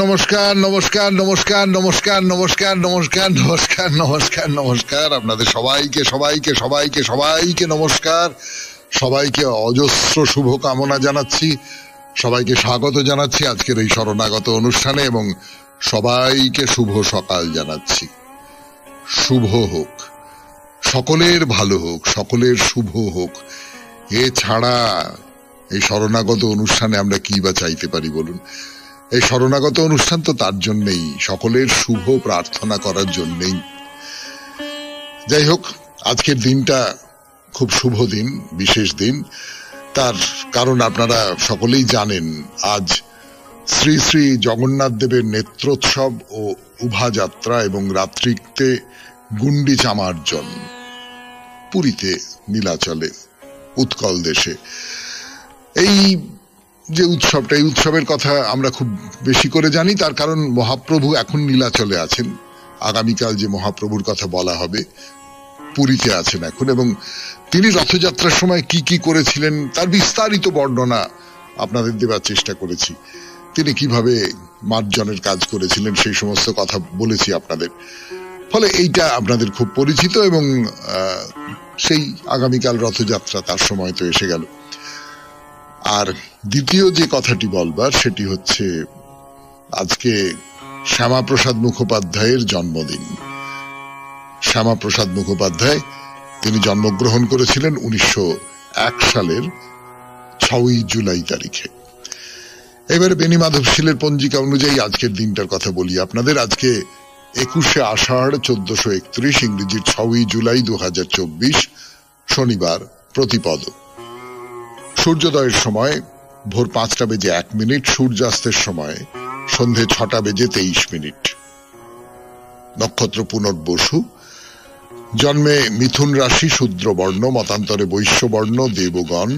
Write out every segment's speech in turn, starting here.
নমস্কার নমস্কার নমস্কার নমস্কার নমস্কার নমস্কার নমস্কার নমস্কার নমস্কার আপনাদের সবাইকে সবাইকে সবাইকে সবাইকে নমস্কার, সবাইকে অজস্র শুভ কামনা জানাচ্ছি, সবাইকে স্বাগত জানাচ্ছি আজকের এই শরণাগত অনুষ্ঠানে এবং সবাইকে শুভ সকাল জানাচ্ছি। শুভ হোক, সকলের ভালো হোক, সকলের শুভ হোক। এছাড়া এই শরণাগত অনুষ্ঠানে আমরা কি বা চাইতে পারি বলুন? এই শরণাগত অনুষ্ঠান তো তার জন্যেই, সকলের শুভ প্রার্থনা করার জন্যেই। যাই হোক, আজকের দিনটা খুব শুভ দিন, বিশেষ দিন। তার কারণ আপনারা সকলেই জানেন, আজ শ্রী শ্রী জগন্নাথ দেবের নেত্রোৎসব ও উভাযাত্রা এবং রাত্রিতে গুন্ডিচা মার্জন পুরীতে নীলাচলে উৎকল দেশে। এই যে উৎসবটা, এই উৎসবের কথা আমরা খুব বেশি করে জানি, তার কারণ মহাপ্রভু এখন নীলাচলে আছেন। আগামীকাল যে মহাপ্রভুর কথা বলা হবে পুরীতে আছেন এখন, এবং তিনি রথযাত্রার সময় কি কি করেছিলেন তার বিস্তারিত বর্ণনা আপনাদের দেবার চেষ্টা করেছি। তিনি কিভাবে মার্জনের কাজ করেছিলেন সেই সমস্ত কথা বলেছি আপনাদের, ফলে এইটা আপনাদের খুব পরিচিত। এবং সেই আগামীকাল রথযাত্রা, তার সময় তো এসে গেল। আর দ্বিতীয় যে কথাটি বলবার সেটি হচ্ছে, আজকে শ্যামাপ্রসাদ মুখোপাধ্যায়ের জন্মদিন। শ্যামাপ্রসাদ মুখোপাধ্যায়, তিনি জন্মগ্রহণ করেছিলেন 1901 সালের 6ই জুলাই তারিখে। এবারে বেনি মাধবশীলের পঞ্জিকা অনুযায়ী আজকের দিনটার কথা বলি আপনাদের। আজকে 21শে আষাঢ় 1431, ইংরেজির 6ই জুলাই 2024, শনিবার, প্রতিপদ। সূর্যোদয়ের সময় ভোর 5:01, সূর্যাস্তের সময় সন্ধে 6:23। নক্ষত্র পুনর্বসু। জন্মে মিথুন রাশি, শূদ্রবর্ণ, মতান্তরে বৈশ্যবর্ণ, দেবগণ।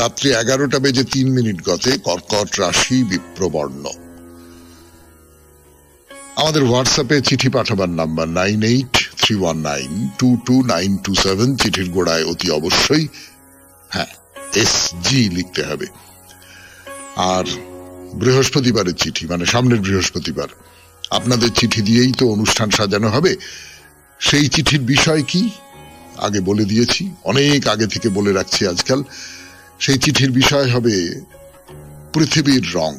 রাত্রি 11:03 গতে কর্কট রাশি, বিপ্রবর্ণ। আমাদের হোয়াটসঅ্যাপে চিঠি পাঠাবার নাম্বার 9831922927। চিঠির গোড়ায় অতি অবশ্যই SG লিখতে হবে। আর বৃহস্পতিবারের চিঠি, মানে সামনের বৃহস্পতিবার, আপনাদের চিঠি দিয়েই তো অনুষ্ঠান সাজানো হবে। সেই চিঠির বিষয় কি আগে বলে দিয়েছি, অনেক আগে থেকে বলে রাখছি আজকাল। সেই চিঠির বিষয় হবে পৃথিবীর রং,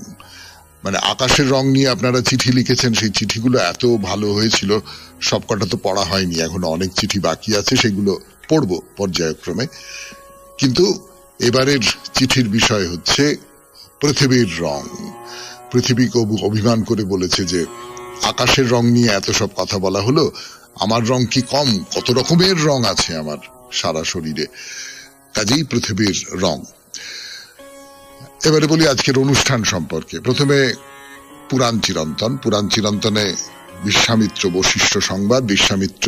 মানে আকাশের রং নিয়ে আপনারা চিঠি লিখেছেন। সেই চিঠিগুলো এত ভালো হয়েছিল, সবকটা তো পড়া হয়নি, এখনো অনেক চিঠি বাকি আছে, সেগুলো পড়বো পর্যায়ক্রমে। কিন্তু এবারের চিঠির বিষয় হচ্ছে পৃথিবীর রং। পৃথিবীকে অভিমান করে বলেছে যে আকাশের রং নিয়ে এত সব কথা বলা হলো, আমার রং কি কম? কত রকমের রং আছে আমার সারা শরীরে, কাজেই পৃথিবীর রং। এবারে বলি আজকের অনুষ্ঠান সম্পর্কে। প্রথমে পুরাণ চিরন্তন। পুরাণ চিরন্তনে বিশ্বামিত্র বশিষ্ঠ সংবাদ। বিশ্বামিত্র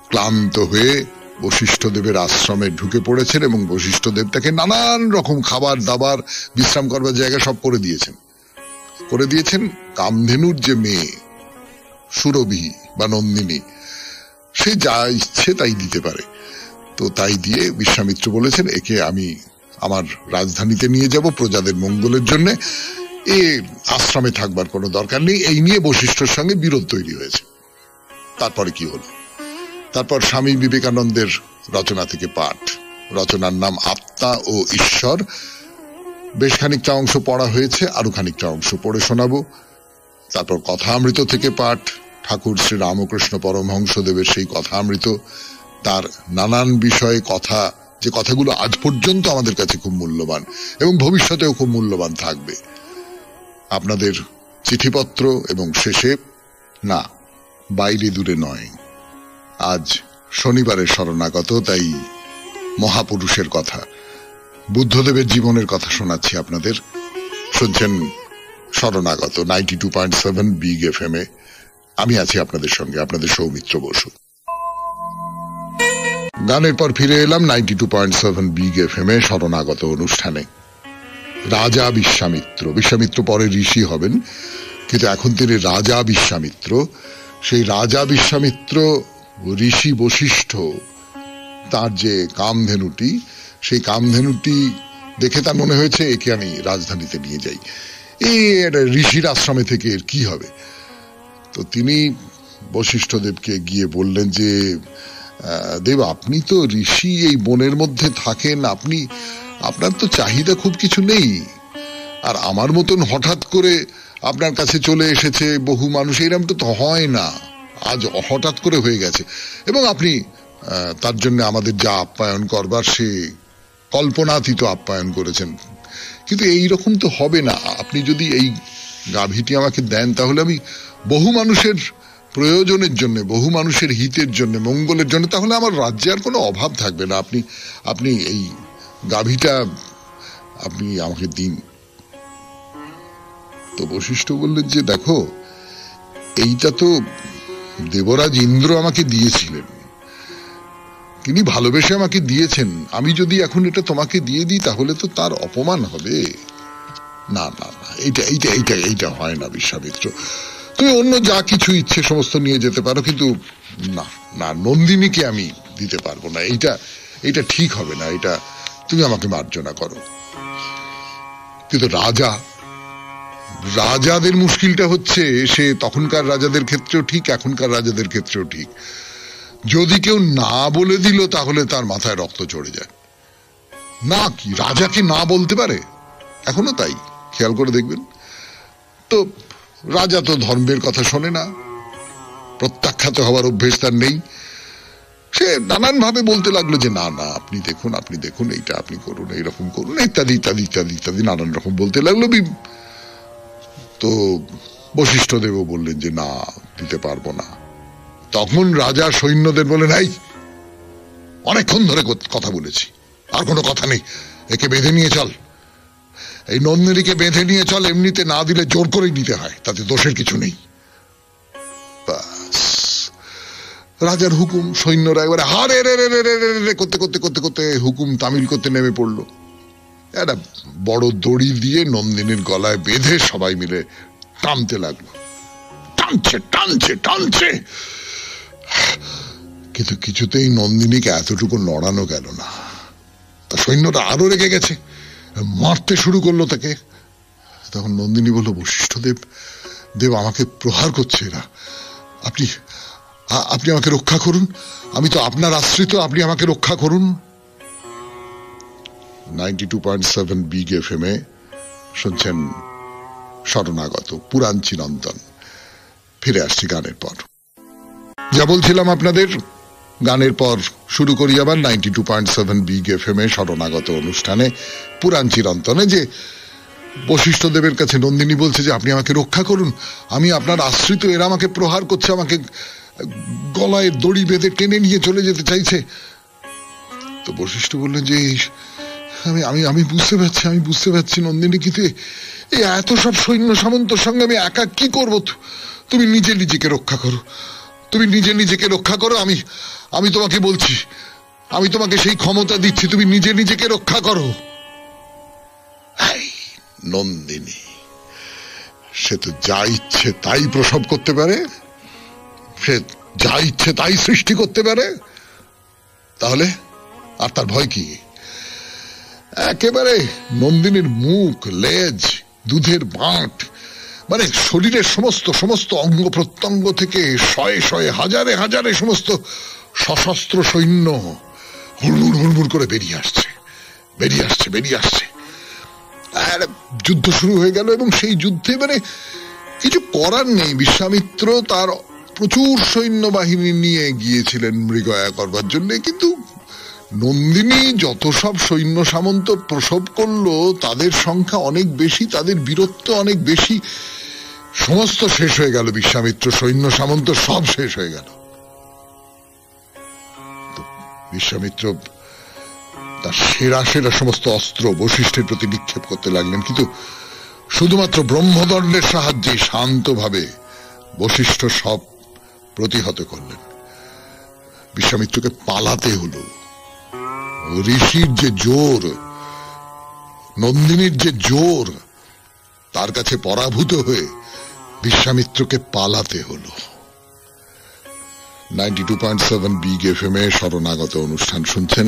ক্লান্ত হয়ে বশিষ্ঠদেবের আশ্রমে ঢুকে পড়েছেন এবং বশিষ্ঠদেব তাকে নানান রকম খাবার দাবার, বিশ্রাম করবার জায়গা সব করে দিয়েছেন। কামধেনুর যে মেয়ে সুরভি বা নন্দিনী, সে যা ইচ্ছে তাই দিতে পারে। তো তাই দিয়ে বিশ্বামিত্র বলেছেন, একে আমি আমার রাজধানীতে নিয়ে যাব প্রজাদের মঙ্গলের জন্য, এ আশ্রমে থাকবার কোনো দরকার নেই। এই নিয়ে বশিষ্ঠর সঙ্গে বিরোধ তৈরি হয়েছে। তারপরে কি হলো? তারপর স্বামী বিবেকানন্দের রচনা থেকে পাঠ। রচনার নাম আত্মা ও ঈশ্বর। বেশ খানিকটা অংশ পড়া হয়েছে, আরো খানিকটা অংশ পড়ে শোনাবো। তারপর কথামৃত থেকে পাঠ, ঠাকুর শ্রী রামকৃষ্ণ পরমহংসদেবের সেই কথামৃত, তার নানান বিষয়ে কথা, যে কথাগুলো আজ পর্যন্ত আমাদের কাছে খুব মূল্যবান এবং ভবিষ্যতেও খুব মূল্যবান থাকবে। আপনাদের চিঠিপত্র এবং শেষে, না বাইরে দূরে নয়, আজ শনিবারের শরণাগত, তাই মহাপুরুষের কথা, বুদ্ধদেবের জীবনের কথা শোনাচ্ছি আপনাদের। শুনছেন শরণাগত 92.7 বিগ FM এ। আমি আছি আপনাদের সঙ্গে, আপনাদের সৌমিত্র বসু। গানের পর ফিরে এলাম 92.7 বিগ FM এ শরণাগত অনুষ্ঠানে। রাজা বিশ্বামিত্র। বিশ্বামিত্র পরে ঋষি হবেন, কিন্তু এখন তিনি রাজা বিশ্বামিত্র। সেই রাজা বিশ্বামিত্র, ঋষি বশিষ্ঠ, তার যে কামধেনুটি, সেই কামধেনুটি দেখে তার মনে হয়েছে একে আমি রাজধানীতে নিয়ে যাই। ঋষির আশ্রমে থেকে এর কি হবে? তো তিনি বশিষ্ঠ দেবকে গিয়ে বললেন যে দেব, আপনি তো ঋষি, এই বনের মধ্যে থাকেন, আপনার তো চাহিদা খুব কিছু নেই, আর আমার মতন হঠাৎ করে আপনার কাছে চলে এসেছে বহু মানুষ, এরকম তো হয় না, আজ হঠাৎ করে হয়ে গেছে, এবং আপনি তার জন্য আমাদের যা আপ্যায়ন করবার সে কল্পনাতীত আপ্যায়ন করেছেন, কিন্তু এই রকম তো হবে না। আপনি যদি এই গাভীটি আমাকে দেন তাহলে আমি বহু মানুষের প্রয়োজনের জন্য, বহু মানুষের হিতের জন্য, মঙ্গলের জন্য, তাহলে আমার রাজ্যে আর কোনো অভাব থাকবে না। আপনি এই গাভীটা আপনি আমাকে দিন। তো বশিষ্ঠ বললেন যে দেখো, এইটা তো দেবরাজ ইন্দ্র আমাকে দিয়েছিলেন, তিনি ভালোবেসে আমাকে দিয়েছেন, আমি যদি এখন এটা তোমাকে দিয়ে দিই তাহলে তো তার অপমান হবে। না না না, এইটা হয় না বিশ্বামিত্র, তুমি অন্য যা কিছু ইচ্ছে সমস্ত নিয়ে যেতে পারো, কিন্তু না না, নন্দিনীকে আমি দিতে পারবো না, এইটা ঠিক হবে না, এটা তুমি আমাকে মার্জনা করো। কিন্তু রাজাদের মুশকিলটা হচ্ছে, সে তখনকার রাজাদের ক্ষেত্রেও ঠিক, এখনকার রাজাদের ক্ষেত্রেও ঠিক, যদি কেউ না বলে দিল তাহলে তার মাথায় রক্ত চড়ে যায়। না, কি রাজাকে না বলতে পারে? এখনো তাই, খেয়াল করে দেখবেন তো। রাজা তো ধর্মের কথা শোনে না, প্রত্যাখ্যাত হওয়ার অভ্যেস তার নেই, সে নানান ভাবে বলতে লাগলো যে না না, আপনি দেখুন এইটা আপনি করুন, এইরকম করুন, ইত্যাদি ইত্যাদি ইত্যাদি ইত্যাদি নানান রকম বলতে লাগলো। তো বশিষ্ঠ দেব বললেন যে না, দিতে পারবো না। তখন রাজা সৈন্যদের বলেন, এই অনেকক্ষণ ধরে কথা বলেছি, আর কোনো কথা নেই, একে বেঁধে নিয়ে চল, এই নন্দিনীকে বেঁধে নিয়ে চল, এমনিতে না দিলে জোর করেই নিতে হয়, তাতে দোষের কিছু নেই। রাজার হুকুম, সৈন্যরা এবারে হারে রে রে রে রে করতে করতে করতে করতে হুকুম তামিল করতে নেমে পড়লো। একটা বড় দড়ি দিয়ে নন্দিনীর গলায় বেঁধে সবাই মিলে টানতে লাগলো, টানছে টানছে টানছে, কিন্তু কিছুতেই নন্দিনীকে এতটুকু নড়ানো গেল না। তা সৈন্যরা আরো রেগে গেছে, মারতে শুরু করলো তাকে। তখন নন্দিনী বলল, বশিষ্ঠ দেব আমাকে প্রহার করছে এরা, আপনি আমাকে রক্ষা করুন, আমি তো আপনার আশ্রিত, আপনি আমাকে রক্ষা করুন। 92.7 বিগ FM এ শুনছেন শরণাগত পুরাণ চিরন্তন। ফিরে আসছি গানের পর। যা বলছিলাম আপনাদের, গানের পর শুরু করি আবার 92.7 বিগ FM এ শরণাগত অনুষ্ঠানে পুরাণ চিরন্তনে, যে বশিষ্ঠ দেবের কাছে নন্দিনী বলছে যে আপনি আমাকে রক্ষা করুন, আমি আপনার আশ্রিত, এরা আমাকে প্রহার করছে, আমাকে গলায় দড়ি বেঁধে টেনে নিয়ে চলে যেতে চাইছে। তো বশিষ্ঠ বললেন যে আমি বুঝতে পারছি নন্দিনী, কিন্তু এই এত সব সৈন্য সামন্তর সঙ্গে আমি একা কি করব? তুমি নিজেকে রক্ষা করো, তুমি নিজেকে রক্ষা করো, আমি তোমাকে বলছি, আমি তোমাকে সেই ক্ষমতা দিচ্ছি, তুমি নিজেকে রক্ষা করো। নন্দিনী, সে তো যা ইচ্ছে তাই প্রসব করতে পারে, সে যা ইচ্ছে তাই সৃষ্টি করতে পারে, তাহলে আর তার ভয় কি? একেবারে নন্দিনীর মুখ, লেজ, দুধের বাঁট, মানে শরীরের সমস্ত অঙ্গ প্রত্যঙ্গ থেকে শয়ে শয়ে হাজারে হাজারে সমস্ত সশস্ত্র সৈন্য হুড়মুড় হুড়মুড় করে বেরিয়ে আসছে। আর যুদ্ধ শুরু হয়ে গেল, এবং সেই যুদ্ধে মানে কিছু করার নেই, বিশ্বামিত্র তার প্রচুর সৈন্যবাহিনী নিয়ে গিয়েছিলেন মৃগয়া করবার জন্য, কিন্তু নন্দিনী যত সব সৈন্য সামন্ত প্রসব করলো তাদের সংখ্যা অনেক বেশি, তাদের বীরত্ব অনেক বেশি, সমস্ত শেষ হয়ে গেল, বিশ্বামিত্র সৈন্য সামন্ত সব শেষ হয়ে গেল। বিশ্বামিত্র তার সেরা সমস্ত অস্ত্র বশিষ্ঠের প্রতি নিক্ষেপ করতে লাগলেন, কিন্তু শুধুমাত্র ব্রহ্মদণ্ডের সাহায্যে শান্তভাবে বশিষ্ঠ সব প্রতিহত করলেন। বিশ্বামিত্রকে পালাতে হলো। ঋষির যে জোর, নন্দিনীর যে জোর, তার কাছে পরাভূত হয়ে বিশ্বামিত্রকে পালাতে হলো। 92.7 বিগ FM এ শরণাগত অনুষ্ঠান শুনছেন।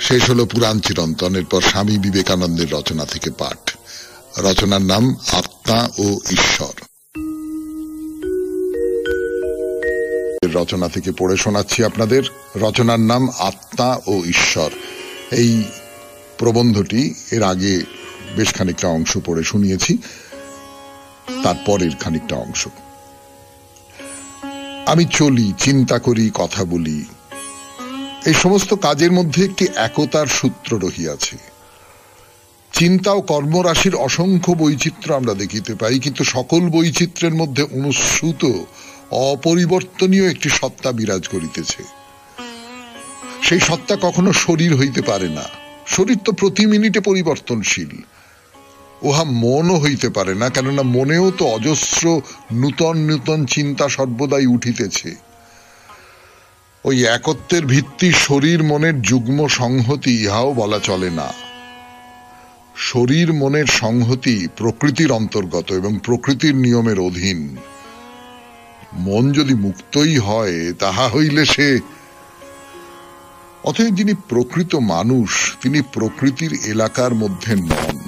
শেষ হলো পুরাণ চিরন্তনের পর স্বামী বিবেকানন্দের রচনা থেকে পাঠ। রচনার নাম আত্মা ও ঈশ্বর। রচনা থেকে পড়ে শোনাচ্ছি আপনাদের। রচনার নাম আত্মা ও ঈশ্বর। এই প্রবন্ধটি এর আগে বেশ খানিকটা অংশ পড়ে শুনিয়েছি, তারপরের খানিকটা অংশ। আমি চলি, চিন্তা করি, কথা বলি, এই সমস্ত কাজের মধ্যে একটি একতার সূত্র রহিয়াছে। চিন্তা ও কর্মরাশির অসংখ্য বৈচিত্র্য আমরা দেখিতে পাই, কিন্তু সকল বৈচিত্র্যের মধ্যে অনুস্যূত অপরিবর্তনীয় একটি সত্তা বিরাজ করিতেছে। সেই সত্তা কখনো শরীর হইতে পারে না। শরীর তো প্রতি মিনিটে পরিবর্তনশীল। উহা মনও হইতে পারে না, কেননা মনেও তো অজস্র নূতন নূতন চিন্তা সর্বদাই উঠিতেছে। ওই একত্বের ভিত্তি শরীর মনের যুগ্ম সংহতি, ইহাও বলা চলে না। শরীর মনের সংহতি প্রকৃতির অন্তর্গত এবং প্রকৃতির নিয়মের অধীন। মন যদি মুক্তই হয়, তাহা হইলে সে অতএব যিনি প্রকৃত মানুষ, তিনি প্রকৃতির এলাকার মধ্যে নন।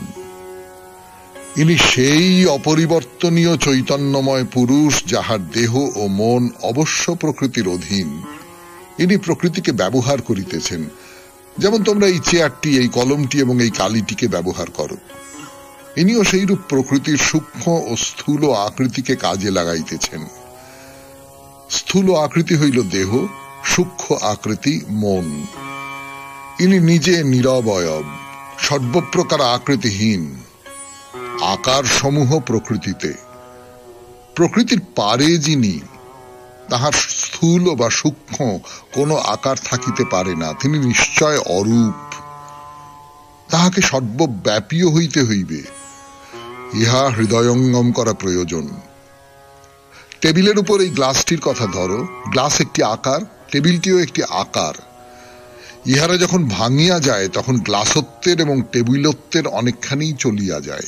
ইনি সেই অপরিবর্তনীয় চৈতন্যময় পুরুষ, যাহার দেহ ও মন অবশ্য প্রকৃতির অধীন। ইনি প্রকৃতিকে ব্যবহার করিতেছেন, যেমন তোমরা এই চেয়ারটি, এই কলমটি এবং এই কালিটিকে ব্যবহার করো। ইনিও সেইরূপ প্রকৃতির সূক্ষ্ম ও স্থূল আকৃতিকে কাজে লাগাইতেছেন। স্থূল আকৃতি হইল দেহ, সূক্ষ্ম আকৃতি মন। ইনি নিজে নিরবয়ব, সর্বপ্রকার আকৃতিহীন। আকার সমূহ প্রকৃতিতে। প্রকৃতির পারে যিনি, তাহার স্থূল বা সূক্ষ্ম কোন আকার থাকিতে পারে না। তিনি নিশ্চয় অরূপ। তাহাকে সর্বব্যাপীও হইতে হইবে, ইহা হৃদয়ঙ্গম করা প্রয়োজন। টেবিলের উপর এই গ্লাসটির কথা ধরো। গ্লাস একটি আকার, টেবিলটিও একটি আকার। ইহারা যখন ভাঙিয়া যায়, তখন গ্লাসত্বের এবং টেবিলত্বের অনেকখানি চলিয়া যায়।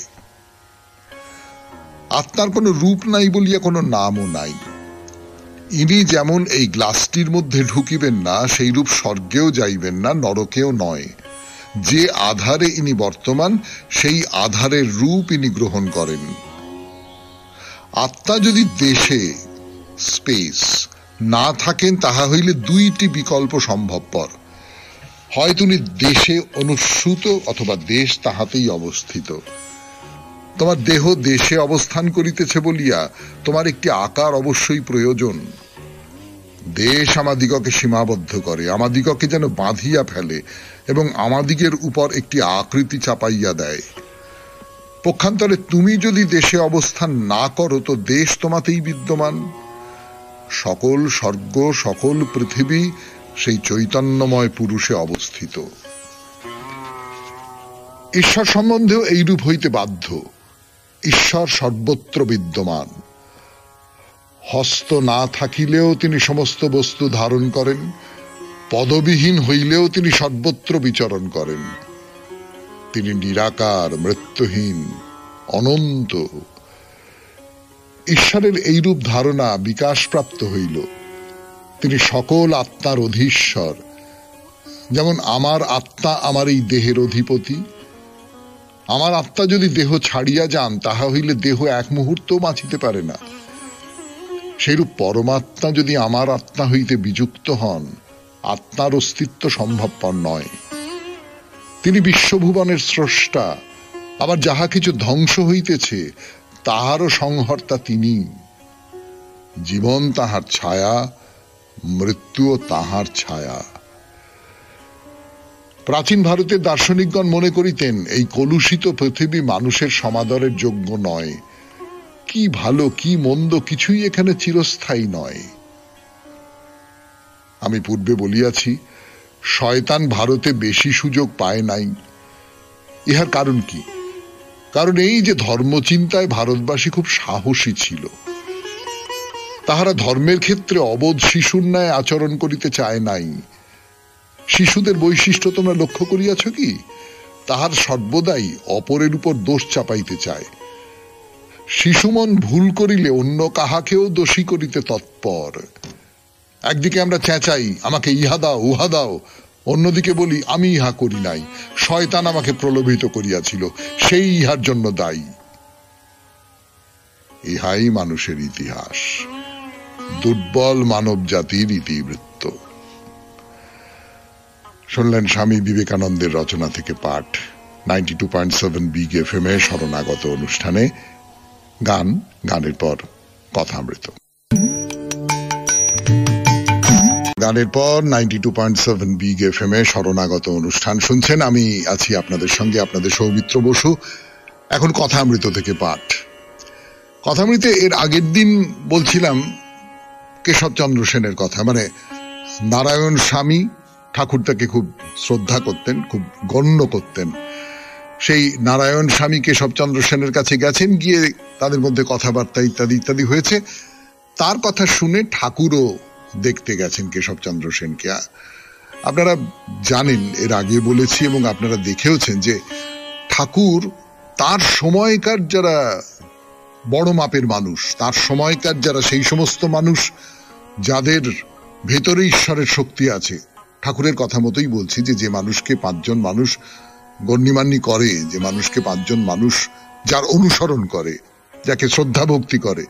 আত্মার কোনো রূপ নাই বলিয়া কোনো নামও নাই। ইনি যেমন এই গ্লাসটির মধ্যে ঢুকিবেন না, সেই রূপ স্বর্গেও যাইবেন না, নরকেও নয়। যে আধারে ইনি বর্তমান, সেই আধারের রূপ ইনি গ্রহণ করেন। আত্মা যদি দেশে, স্পেস, না থাকেন, তাহা হইলে দুইটি বিকল্প সম্ভবপর। হয় তিনি দেশে অনুস্যূত, অথবা দেশ তাহাতেই অবস্থিত। তোমার দেহ দেশে অবস্থান করিতেছে বলিয়া তোমার একটি আকার অবশ্যই প্রয়োজন। দেশ আমাদিগকে সীমাবদ্ধ করে, আমাদিগকে যেন বাঁধিয়া ফেলে এবং আমাদিগের উপর একটি আকৃতি চাপাইয়া দেয়। পক্ষান্তরে তুমি যদি দেশে অবস্থান না করো, তো দেশ তোমাতেই বিদ্যমান। সকল স্বর্গ, সকল পৃথিবী সেই চৈতন্যময় পুরুষে অবস্থিত। ঈশ্বর সম্বন্ধেও এইরূপ হইতে বাধ্য। ঈশ্বর সর্বত্র বিদ্যমান। হস্ত না থাকিলেও তিনি সমস্ত বস্তু ধারণ করেন, পদবিহীন হইলেও তিনি সর্বত্র বিচরণ করেন। তিনি নিরাকার, মৃত্যুহীন, অনন্ত। ঈশ্বরের এইরূপ ধারণা বিকাশপ্রাপ্ত হইল। তিনি সকল আত্মার অধীশ্বর। যেমন আমার আত্মা আমার এই দেহের অধিপতি। আমার আত্মা যদি দেহ ছাড়িয়া যান, তাহা হইলে দেহ এক মুহূর্তও বাঁচিতে পারে না। সেইরূপ পরমাত্মা যদি আমার আত্মা হইতে বিযুক্ত হন, আত্মার অস্তিত্ব সম্ভবপর নয়। তিনি বিশ্বভুবনের স্রষ্টা। আবার যাহা কিছু ধ্বংস হইতেছে, তাহারও সংহর্তা তিনি। জীবন তাহার ছায়া, মৃত্যুও তাহার ছায়া। প্রাচীন ভারতের দার্শনিকগণ মনে করিতেন এই কলুষিত পৃথিবী মানুষের সমাদরের যোগ্য নয়। কি ভালো কি মন্দ কিছুই এখানে চিরস্থায়ী নয়। আমি পূর্বে বলিয়াছি, শয়তান ভারতে বেশি সুযোগ পায় নাই। ইহার কারণ কি? কারণ এই যে ধর্মচিন্তায় ভারতবাসী খুব সাহসী ছিল। তাহারা ধর্মের ক্ষেত্রে অবোধ শিশুর ন্যায় আচরণ করিতে চায় নাই। শিশুদের বৈশিষ্ট্য তোমরা লক্ষ্য করিয়াছ কি? তাহার সর্বদাই অপরের উপর দোষ চাপাইতে চায়। শিশুমন ভুল করিলে অন্য কাহাকেও দোষী করিতে তৎপর। একদিকে আমরা চেঁচাই, আমাকে ইহা দাও উহা দাও, অন্যদিকে বলি আমি ইহা করি নাই, শয়তান আমাকে প্রলোভিত করিয়াছিল, সেই ইহার জন্য দায়ী। ইহাই মানুষের ইতিহাস, দুর্বল মানব জাতির ইতিবৃত্ত। শুনলেন স্বামী বিবেকানন্দের রচনা থেকে পাঠ 92.7 বিগ এফএম এ শরণাগত অনুষ্ঠানে। গানের পর কথামৃত। গানের পর 92.7 বিগ এফএম এ শরণাগত অনুষ্ঠান শুনছেন। আমি আছি আপনাদের সঙ্গে, আপনাদের সৌমিত্র বসু। এখন কথামৃত থেকে পাঠ। কথামৃতে এর আগের দিন বলছিলাম কেশবচন্দ্র সেনের কথা, মানে নারায়ণ স্বামী ঠাকুর তাকে খুব শ্রদ্ধা করতেন, খুব গণ্য করতেন। সেই নারায়ণ স্বামী কেশবচন্দ্র সেনের কাছে গেছেন, গিয়ে তাদের মধ্যে কথাবার্তা ইত্যাদি ইত্যাদি হয়েছে। তার কথা শুনে ঠাকুরও দেখতে গেছেন কেশবচন্দ্র সেনকে। আপনারা জানেন, এর আগে বলেছি এবং আপনারা দেখেওছেন যে ঠাকুর তার সময়কার যারা বড় মাপের মানুষ, তার সময়কার যারা সেই সমস্ত মানুষ যাদের ভেতরে ঈশ্বরের শক্তি আছে, ঠাকুরের কথা মতোই বলছি যে মানুষকে পাঁচজন মানুষ গণ্যমান্য করে, যে মানুষকে পাঁচজন মানুষ যার অনুসরণ করে, যাকে শ্রদ্ধা ভক্তি করে,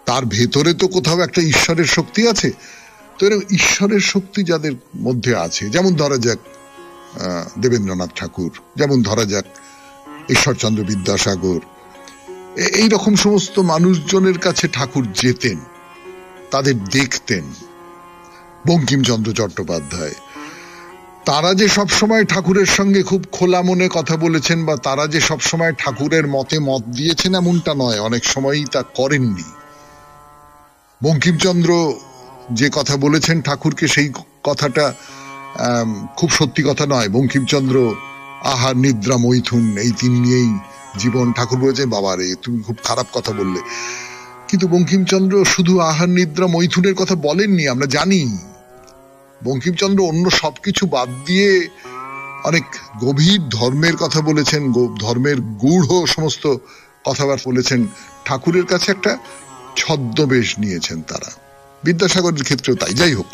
তার ভেতরে তো কোথাও একটা ঈশ্বরের শক্তি আছে। তো ঈশ্বরের শক্তি যাদের মধ্যে আছে, যেমন ধরা যাক দেবেন্দ্রনাথ ঠাকুর, যেমন ধরা যাক ঈশ্বরচন্দ্র বিদ্যাসাগর, এইরকম সমস্ত মানুষজনের কাছে ঠাকুর যেতেন, তাদের দেখতেন। বঙ্কিমচন্দ্র চট্টোপাধ্যায়, তারা যে সবসময় ঠাকুরের সঙ্গে খুব খোলা মনে কথা বলেছেন বা তারা যে সবসময় ঠাকুরের মতে মত দিয়েছেন এমনটা নয়, অনেক সময়ই তা করেননি। বঙ্কিমচন্দ্র যে কথা বলেছেন ঠাকুরকে, সেই কথাটা খুব সত্যি কথা নয়। বঙ্কিমচন্দ্র আহার নিদ্রা মৈথুন এই তিন নিয়েই জীবন। ঠাকুর বলেছেন বাবা রে তুমি খুব খারাপ কথা বললে, কিন্তু বঙ্কিমচন্দ্র শুধু আহার নিদ্রা মৈথুনের কথা বলেননি, আমরা জানি। বঙ্কিমচন্দ্র অন্য সবকিছু বাদ দিয়ে অনেক গভীর ধর্মের কথা বলেছেন, ধর্মের গূঢ় সমস্ত কথাবার্তা বলেছেন। ঠাকুরের কাছে একটা ছদ্মবেশ নিয়েছেন তারা। বিদ্যাসাগরের ক্ষেত্রেও তাই। যাই হোক,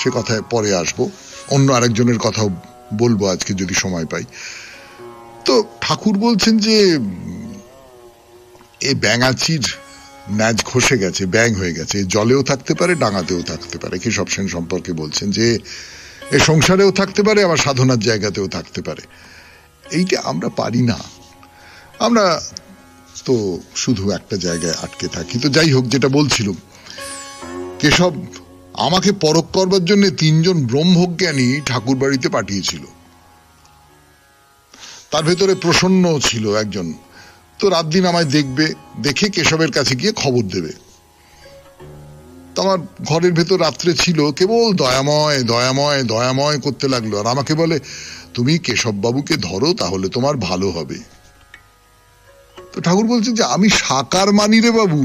সে কথায় পরে আসবো, অন্য আরেকজনের কথাও বলবো আজকে যদি সময় পাই। তো ঠাকুর বলছেন যে এই ব্যাঙাচির ন্যাজ খসে গেছে, ব্যাং হয়ে গেছে, জলেও থাকতে পারে ডাঙাতেও থাকতে পারে। কেশব সেন সম্পর্কে বলছেন যে এ সংসারেও থাকতে পারে, আবার সাধনার জায়গাতেও থাকতে পারে। এইটা আমরা পারি না, আমরা তো শুধু একটা জায়গায় আটকে থাকি। তো যাই হোক, যেটা বলছিলাম, কেশব আমাকে পরখ করবার জন্য 3 জন ব্রহ্মজ্ঞানী ঠাকুর বাড়িতে পাঠিয়েছিল। তার ভেতরে প্রসন্ন ছিল একজন। তো রাত দিন আমায় দেখবে, দেখে কেশবের কাছে গিয়ে খবর দেবে। তো আমার ঘরের ভেতর রাত্রে ছিল, কেবল দয়াময় দয়াময় দয়াময় করতে লাগলো, আর আমাকে বলে তুমি কেশব বাবুকে ধরো, তাহলে তোমার ভালো হবে। তো ঠাকুর বলছে যে আমি সাকার মানি রে বাবু,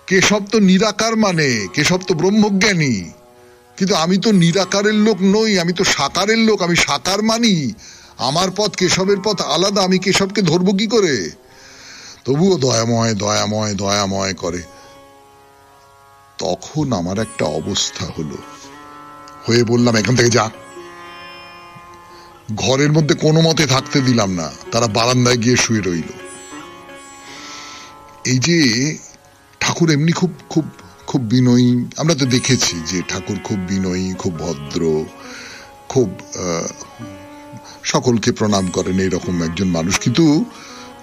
কেশব তো নিরাকার মানে, কেশব তো ব্রহ্মজ্ঞানী, কিন্তু আমি তো নিরাকারের লোক নই, আমি তো সাকারের লোক, আমি সাকার মানি। আমার পথ কেশবের পথ আলাদা, আমি কেশবকে ধরবো কি করে? তবুও দয়াময় দয়াময় দয়াময় করে। তখন আমার একটা অবস্থা হয়ে বললাম এখান থেকে যা। ঘরের মধ্যে কোনো মতে থাকতে দিলাম না, তারা বারান্দায় গিয়ে শুয়ে রইল। এই যে ঠাকুর এমনি খুব খুব খুব বিনয়ী, আমরা তো দেখেছি যে ঠাকুর খুব বিনয়ী, খুব ভদ্র, খুব সকলকে প্রণাম করেন, এইরকম একজন মানুষ। কিন্তু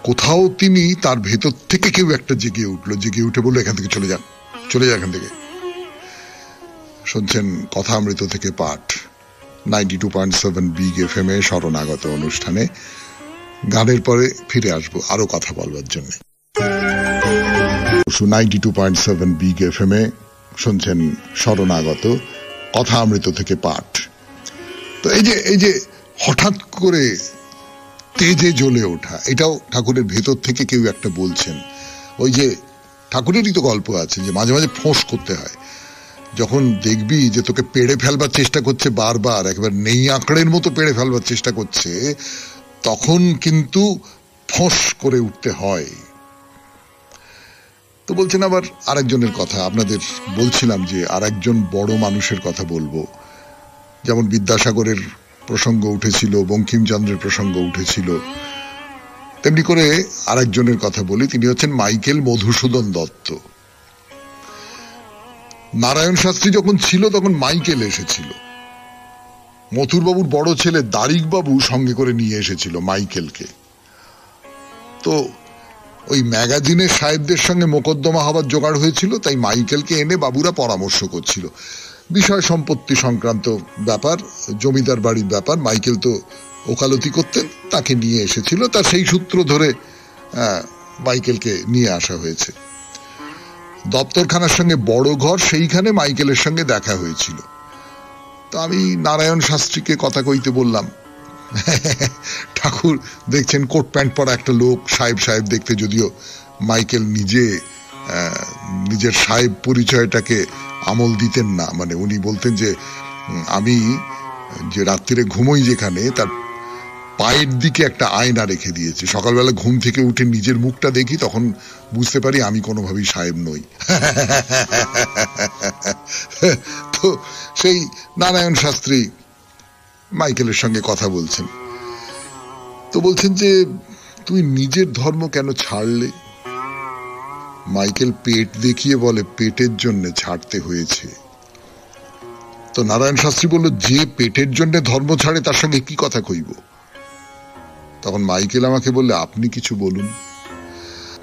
কোথাও তিনি তার ভেতর থেকে কেউ একটা জেগে উঠে বললো এখান থেকে চলে যা এখান থেকে। শুনছেন কথামৃত থেকে পাঠ 92.7 বিগ এফএম এ শরণাগত অনুষ্ঠানে। গানের পরে ফিরে আসবো আরো কথা বলবার জন্য। 92.7 বিগ এফএম এ শুনছেন শরণাগত কথামৃত থেকে পাঠ। তো এই যে হঠাৎ করে তেজে জ্বলে ওঠা, এটাও ঠাকুরের ভেতর থেকে কেউ একটা বলছেন। ওই যে ঠাকুরেরই তো গল্প আছে যে মাঝে মাঝে ফোঁস করতে হয়, যখন দেখবি যে তোকে পেড়ে ফেলবার চেষ্টা করছে বারবার, একবার নেই আঁকড়ের মতো পেড়ে ফেলবার চেষ্টা করছে, তখন কিন্তু ফোঁস করে উঠতে হয়। তো বলছেন আবার আরেকজনের কথা, আপনাদের বলছিলাম যে আরেকজন বড় মানুষের কথা বলবো, যেমন বিদ্যাসাগরের প্রসঙ্গ উঠেছিল, বঙ্কিমচন্দ্রের প্রসঙ্গ উঠেছিল, তেমনি করে আরেকজনের কথা বলি, তিনি হচ্ছেন মাইকেল মধুসূদন দত্ত। নারায়ণ শাস্ত্রী যখন ছিল তখন মাইকেল এসেছিল, মথুরবাবুর বড় ছেলে দারিকবাবু সঙ্গে করে নিয়ে এসেছিল মাইকেলকে। তো ওই ম্যাগাজিনের সাহেবদের সঙ্গে মোকদ্দমা হবার জোগাড় হয়েছিল, তাই মাইকেলকে এনে বাবুরা পরামর্শ করছিল বিষয় সম্পত্তি সংক্রান্ত ব্যাপার, জমিদার বাড়ির ব্যাপার। মাইকেল তো ওকালতি করতেন, তাকে নিয়ে এসেছিল, তার সেই সূত্র ধরে মাইকেলকে নিয়ে আসা হয়েছে। দপ্তরখানার সঙ্গে বড় ঘর, সেইখানে মাইকেলের সঙ্গে দেখা হয়েছিল। তো আমি নারায়ণ শাস্ত্রীকে কথা কইতে বললাম। ঠাকুর দেখছেন কোট প্যান্ট পরা একটা লোক, সাহেব সাহেব দেখতে, যদিও মাইকেল নিজের সাহেব পরিচয়টাকে আমল দিতেন না। মানে উনি বলতেন যে আমি যে রাত্রিরে ঘুমোই যেখানে, তার পায়ের দিকে একটা আয়না রেখে দিয়েছি, সকালবেলা ঘুম থেকে উঠে নিজের মুখটা দেখি, তখন বুঝতে পারি আমি কোনোভাবেই সাহেব নই। তো সেই নারায়ণ শাস্ত্রী মাইকেলের সঙ্গে কথা বলছেন, তো বলছেন যে তুই নিজের ধর্ম কেন ছাড়লে? মাইকেল পেট দেখিয়ে বলে, পেটের জন্য ছাড়তে হয়েছে। তো নারায়ণ শাস্ত্রী বলল, যে পেটের জন্য ধর্ম ছাড়ে তার সঙ্গে কি কথা কইব? তখন মাইকেল আমাকে বললে, আপনি কিছু বলুন।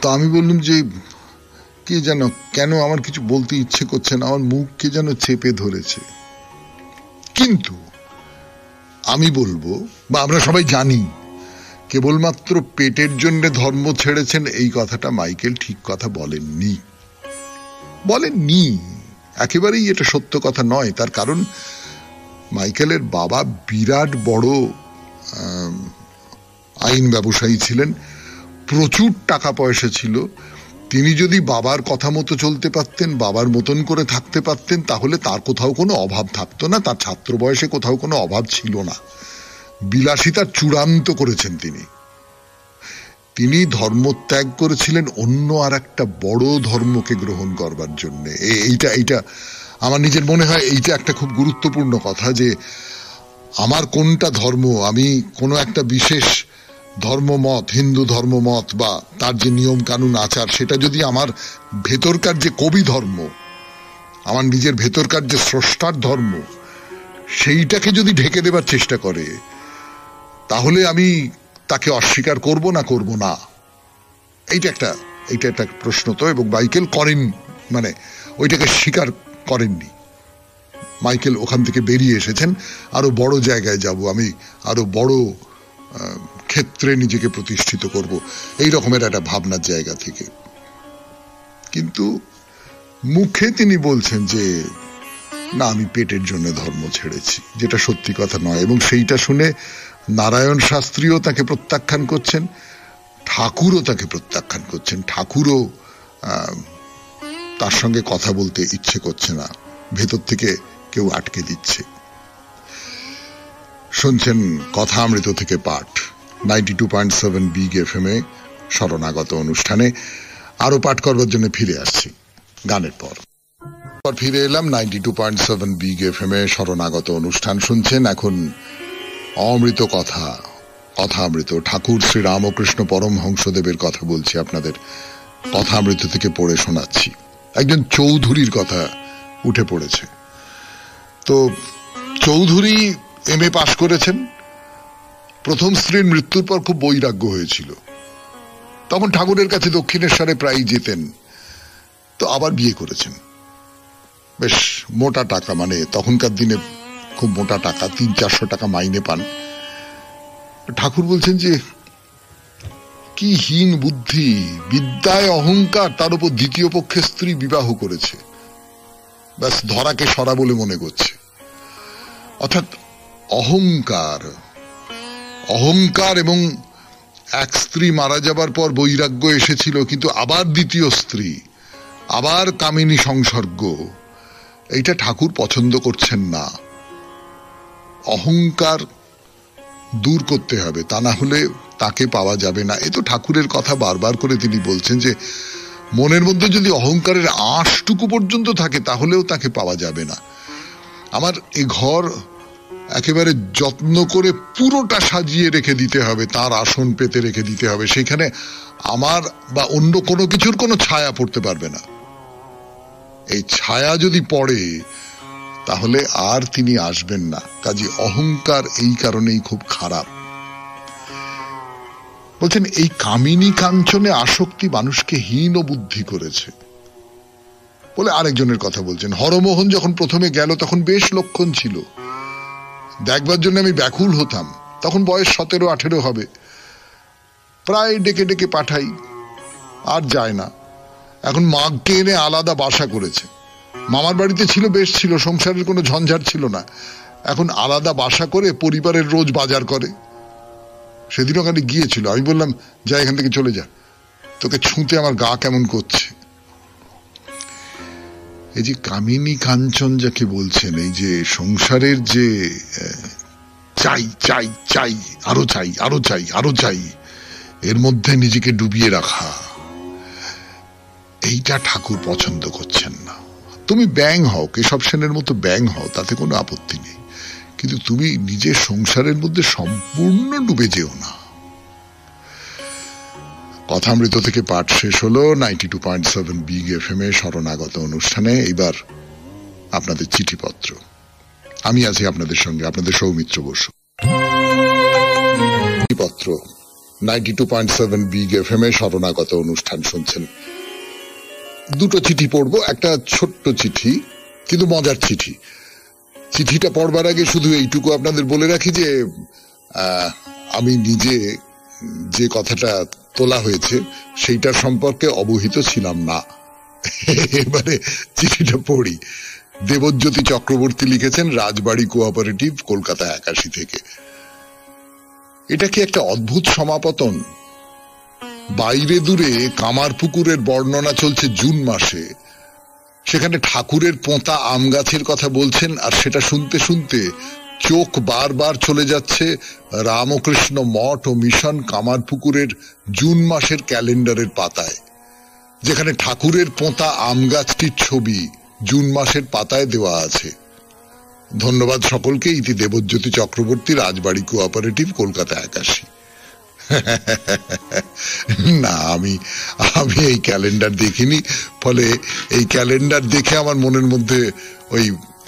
তো আমি বললাম যে কে যেন, কেন আমার কিছু বলতে ইচ্ছে করছে না, আমার মুখ কে যেন চেপে ধরেছে। কিন্তু আমি বলবো, বা আমরা সবাই জানি, কেবলমাত্র পেটের জন্য ধর্ম ছেড়েছেন এই কথাটা মাইকেল ঠিক কথা বলেননি। একেবারেই এটা সত্য কথা নয়। তার কারণ মাইকেলের বাবা বিরাট বড় আইন ব্যবসায়ী ছিলেন, প্রচুর টাকা পয়সা ছিল। তিনি যদি বাবার কথা মতো চলতে পারতেন, বাবার মতন করে থাকতে পারতেন, তাহলে তার কোথাও কোনো অভাব থাকতো না, তার ছাত্র বয়সে কোথাও কোনো অভাব ছিল না। বিলাসিতা চূড়ান্ত করেছেন তিনি ধর্মত্যাগ করেছিলেন অন্য আর একটা বড় ধর্মকে গ্রহণ করবার জন্য। এইটা আমার নিজের মনে হয় এইটা একটা খুব গুরুত্বপূর্ণ কথা, যে আমার কোনটা ধর্ম, আমি কোনো একটা বিশেষ ধর্মমত, হিন্দু ধর্মমত বা তার যে নিয়ম কানুন আচার, সেটা যদি আমার ভেতরকার যে কবি ধর্ম, আমার নিজের ভেতরকার যে স্রষ্টার ধর্ম, সেইটাকে যদি ঢেকে দেবার চেষ্টা করে, তাহলে আমি তাকে অস্বীকার করব না। এইটা একটা প্রশ্ন তো। এবং মাইকেল করেন, মানে ওইটাকে স্বীকার করেননি। মাইকেল ওখান থেকে বেরিয়ে এসেছেন, আরো বড় জায়গায় যাব, আমি আরো বড় ক্ষেত্রে নিজেকে প্রতিষ্ঠিত করব, এই রকমের একটা ভাবনার জায়গা থেকে। কিন্তু মুখে তিনি বলছেন যে না, আমি পেটের জন্য ধর্ম ছেড়েছি, যেটা সত্যি কথা নয়। এবং সেইটা শুনে নারায়ণ শাস্ত্রীও তাকে প্রত্যাখ্যান করছেন, ঠাকুরও তাকে প্রত্যাখ্যান করছেন। ঠাকুরও তার সঙ্গে কথা বলতে ইচ্ছে করছে না, ভেতর থেকে কেউ আটকে দিচ্ছে। শুনছেন কথা অমৃত থেকে পাঠ 92.7 বিগ এফএম এ শরণাগত অনুষ্ঠানে। আরো পাঠ করবার জন্য ফিরে আসছি গানের পর। ফিরে এলাম 92.7 বিগ এফএম এ শরণাগত অনুষ্ঠান শুনছেন। এখন অমৃত কথা অমৃত, ঠাকুর শ্রী রামকৃষ্ণ পরমহংসদেবের কথা বলছি আপনাদের। কথা অমৃত থেকে পড়ে শোনাচ্ছি। একজন চৌধুরীর কথা উঠে পড়েছে। তো চৌধুরী এমএ পাশ করেছেন, প্রথম স্ত্রীর মৃত্যুর পর খুব বৈরাগ্য হয়েছিল, তখন ঠাকুরের কাছে দক্ষিণেশ্বরে প্রায় যেতেন। তো আবার বিয়ে করেছেন, বেশ মোটা টাকা, মানে তখনকার দিনে খুব মোটা টাকা, 300-400 টাকা মাইনে পান। ঠাকুর বলছেন যে কি হীন বুদ্ধি, বিদ্যায় অহংকার, তার উপর দ্বিতীয় পক্ষের স্ত্রী বিবাহ করেছে, ব্যাস ধরাকে সরা বলে মনে করছে। অর্থাৎ অহংকার এবং এক স্ত্রী মারা যাবার পর বৈরাগ্য এসেছিল, কিন্তু আবার দ্বিতীয় স্ত্রী, আবার কামিনী সংসর্গ, এইটা ঠাকুর পছন্দ করছেন না। অহংকার দূর করতে হবে, তা না হলে তাকে পাওয়া যাবে না। এ তো ঠাকুরের কথা বারবার করে তিনি বলছেন যে মনের মধ্যে যদি অহংকারের আঁশটুকু পর্যন্ত থাকে, তাহলেও তাকে পাওয়া যাবে না। আমার এই ঘর একেবারে যত্ন করে পুরোটা সাজিয়ে রেখে দিতে হবে, তার আসন পেতে রেখে দিতে হবে, সেখানে আমার বা অন্য কোনো কিছুর কোনো ছায়া পড়তে পারবে না। এই ছায়া যদি পড়ে তাহলে আর তিনি আসবেন না। কাজে অহংকার এই কারণেই খুব খারাপ। বলছেন এই কামিনী কাঞ্চনে আসক্তি মানুষকে হীন বুদ্ধি করেছে বলে আরেকজনের কথা বলছেন। হরমোহন যখন প্রথমে গেল তখন বেশ লক্ষণ ছিল, দেখবার জন্য আমি ব্যাকুল হতাম। তখন বয়স 17-18 হবে। প্রায় ডেকে ডেকে পাঠাই, আর যায় না। এখন মাকে এনে আলাদা বাসা করেছে। মামার বাড়িতে ছিল, বেশ ছিল, সংসারের কোনো ঝঞ্ঝাট ছিল না। এখন আলাদা বাসা করে পরিবারের রোজ বাজার করে। সেদিন ওখানে গিয়েছিল, আমি বললাম যা এখান থেকে চলে যা, তোকে ছুঁতে আমার গা কেমন করছে। এই যে কামিনী কাঞ্চন যাকে বলছেন, এই যে সংসারের যে চাই চাই চাই, আরো চাই আরো চাই আরো চাই, এর মধ্যে নিজেকে ডুবিয়ে রাখা, এইটা ঠাকুর পছন্দ করছেন না। তুমি ব্যাং হও, কেশব সেনের মতো ব্যাং হও, তাতে কোনো আপত্তি নেই, কিন্তু তুমি নিজের সংসারের মধ্যে সম্পূর্ণ ডুবে যেও না। কথামৃত থেকে পাঠ শেষ হলো 92.7 বিগ এফএম এ শরণাগত অনুষ্ঠানে। এবার আপনাদের চিঠিপত্র। আমি আছি আপনাদের সঙ্গে, আপনাদের সৌমিত্র বসু। চিঠিপত্র 92.7 বিগ এফএম এ শরণাগত অনুষ্ঠান শুনছেন। দুটো চিঠি পড়বো। একটা ছোট্ট চিঠি, কিন্তু মজার চিঠি। চিঠিটা পড়বার আগে শুধু এইটুকু আপনাদের বলে রাখি যে আমি নিজে যে কথাটা তোলা হয়েছে সেইটার সম্পর্কে অবহিত ছিলাম না। এবারে চিঠিটা পড়ি। দেবজ্যোতি চক্রবর্তী লিখেছেন, রাজবাড়ি কোঅপারেটিভ, কলকাতা 81 থেকে। এটা কি একটা অদ্ভুত সমাপতন? বাইরে দূরে কামারপুকুরের বর্ণনা চলছে জুন মাসে, সেখানে ঠাকুরের পোঁতা আম গাছের কথা বলছেন, আর সেটা শুনতে শুনতে চোখ বারবার চলে যাচ্ছে রামকৃষ্ণ মঠ ও মিশন কামারপুকুরের জুন মাসের ক্যালেন্ডারের পাতায়, যেখানে ঠাকুরের পোঁতা আম গাছটির ছবি জুন মাসের পাতায় দেওয়া আছে। ধন্যবাদ সকলকে। ইতি দেবজ্যোতি চক্রবর্তী, রাজবাড়ি কোঅপারেটিভ, কলকাতা 81। না, আমি এই ক্যালেন্ডার দেখিনি, ফলে এই ক্যালেন্ডার দেখে আমার মনের মধ্যে ওই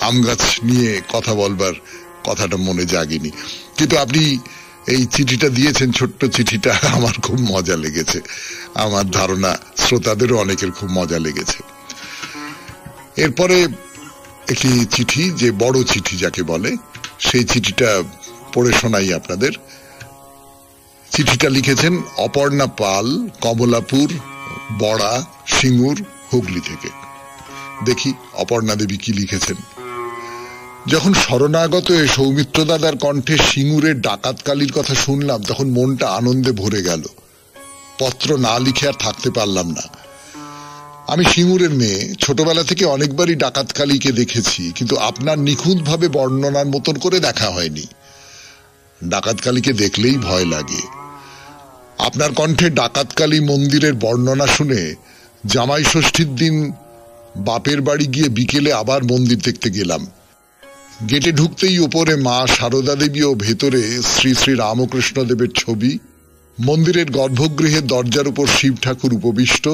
আম গাছ নিয়ে কথা বলবার কথাটা মনে জাগেনি। কিন্তু আপনি এই চিঠিটা দিয়েছেন, ছোট্ট চিঠিটা, আমার খুব মজা লেগেছে। আমার ধারণা শ্রোতাদেরও অনেকের খুব মজা লেগেছে। এরপরে একটি চিঠি, যে বড় চিঠি যাকে বলে, সেই চিঠিটা পড়ে শোনাই আপনাদের। চিঠিটা লিখেছেন অপর্ণা পাল, কমলাপুর, বড়া, সিঙ্গুর, হুগলি থেকে। দেখি অপর্ণা দেবী কি লিখেছেন। যখন শরণাগত সৌমিত্র দাদার কণ্ঠে সিঙ্গুরের ডাকাতকালির কথা শুনলাম, তখন মনটা আনন্দে ভরে গেল। পত্র না লিখে আর থাকতে পারলাম না। আমি সিঙ্গুরের মেয়ে, ছোটবেলা থেকে অনেকবারই ডাকাতকালীকে দেখেছি, কিন্তু আপনার নিখুঁতভাবে বর্ণনার মতন করে দেখা হয়নি। ডাকাতকালীকে দেখলেই ভয় লাগে। আপনার কণ্ঠে ডাকাতকালী মন্দিরের বর্ণনা শুনে জামাই ষষ্ঠীর দিন বাপের বাড়ি গিয়ে বিকেলে আবার মন্দির দেখতে গেলাম। গেটে ঢুকতেই উপরে মা সারদা দেবী ও ভেতরে শ্রী শ্রী রামকৃষ্ণ দেবের ছবি। মন্দিরের গর্ভগৃহের দরজার উপর শিব ঠাকুর উপবিষ্ট,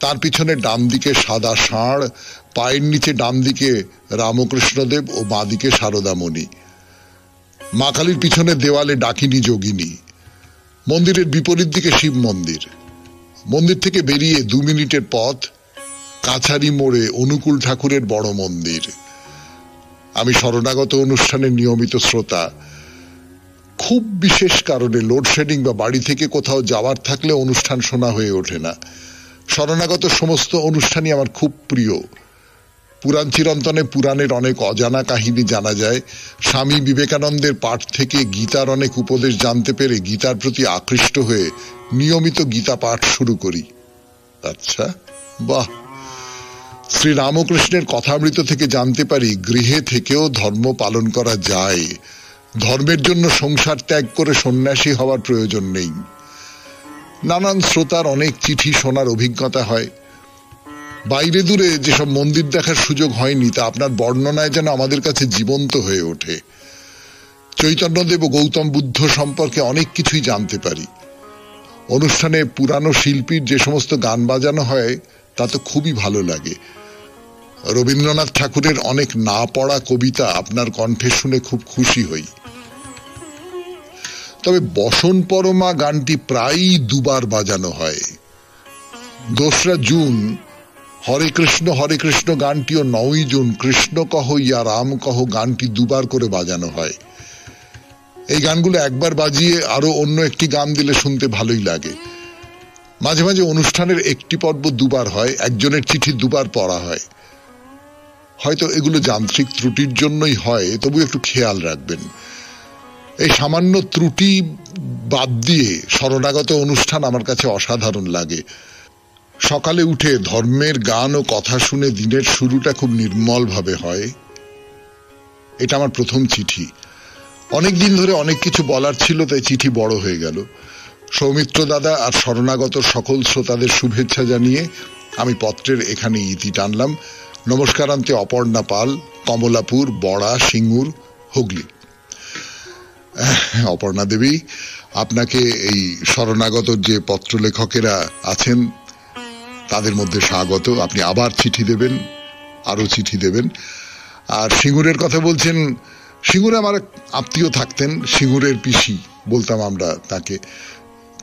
তার পিছনে ডান দিকে সাদা ষাঁড়, পায়ের নিচে ডান দিকে রামকৃষ্ণদেব ও বাঁ দিকে সারদামণি। মা কালীর পিছনে দেওয়ালে ডাকিনী যোগিনী। মন্দিরের বিপরীত দিকে শিব মন্দির। মন্দির থেকে বেরিয়ে 2 মিনিটের পথ, কাছারি মোড়ে অনুকূল ঠাকুরের বড় মন্দির। আমি শরণাগত অনুষ্ঠানের নিয়মিত শ্রোতা। খুব বিশেষ কারণে লোডশেডিং বা বাড়ি থেকে কোথাও যাওয়ার থাকলে অনুষ্ঠান শোনা হয়ে ওঠে না। শরণাগত সমস্ত অনুষ্ঠানই আমার খুব প্রিয়। পুরাণ চিরন্তনে পুরাণের অনেক অজানা কাহিনী জানা যায়। স্বামী বিবেকানন্দের পাঠ থেকে গীতার অনেক উপদেশ জানতে পেরে গীতার প্রতি আকৃষ্ট হয়ে নিয়মিত গীতা পাঠ শুরু করি। আচ্ছা, বাহ। শ্রী রামকৃষ্ণের কথামৃত থেকে জানতে পারি গৃহে থেকেও ধর্ম পালন করা যায়। ধর্মের জন্য সংসার ত্যাগ করে সন্ন্যাসী হওয়ার প্রয়োজন নেই। নানান শ্রোতার অনেক চিঠি শোনার অভিজ্ঞতা হয়। বাইরে দূরে যেসব মন্দির দেখার সুযোগ হয়নি, তা আপনার বর্ণনায় যেন আমাদের কাছে জীবন্ত হয়ে ওঠে। চৈতন্যদেব ও গৌতম বুদ্ধ সম্পর্কে অনেক কিছুই জানতে পারি। অনুষ্ঠানে পুরানো শিল্পীর যে সমস্ত গান বাজানো হয় তা তো খুবই ভালো লাগে। রবীন্দ্রনাথ ঠাকুরের অনেক না পড়া কবিতা আপনার কণ্ঠে শুনে খুব খুশি হই। তবে বসন পরমা গানটি প্রায়ই দুবার বাজানো হয়। 2রা জুন হরে কৃষ্ণ গানটি ও 9ই জুন কৃষ্ণ কহ ইয়া রাম কহ গানটি দুবার করে বাজানো হয়। এই গানগুলো একবার বাজিয়ে আরো অন্য একটি গান দিলে শুনতে ভালোই লাগে। মাঝে মাঝে অনুষ্ঠানের একটি পর্ব দুবার হয়, একজনের চিঠি দুবার পড়া হয়। হয়তো এগুলো যান্ত্রিক ত্রুটির জন্যই হয়, তবু একটু খেয়াল রাখবেন। এই সামান্য ত্রুটি বাদ দিয়ে শরণাগত অনুষ্ঠান আমার কাছে অসাধারণ লাগে। সকালে উঠে ধর্মের গান ও কথা শুনে দিনের শুরুটা খুব নির্মল ভাবে হয়। এটা আমার প্রথম চিঠি। অনেকদিন ধরে অনেক কিছু বলার ছিল, তাই চিঠি বড় হয়ে গেল। সৌমিত্র দাদা আর শরণাগত সকল শ্রোতাদের শুভেচ্ছা জানিয়ে আমি পত্রের এখানে ইতি টানলাম। নমস্কারান্তে অপর্ণা পাল, কমলাপুর, বড়া, সিঙ্গুর, হুগলি। অপর্ণা দেবী, আপনাকে এই শরণাগত যে পত্রলেখকেরা আছেন তাদের মধ্যে স্বাগত। আপনি আবার চিঠি দেবেন, আরো চিঠি দেবেন। আর সিঙ্গুরের কথা বলছেন, সিঙ্গুরে আমার আত্মীয় থাকতেন, সিঙ্গুরের পিসি বলতাম আমরা তাকে।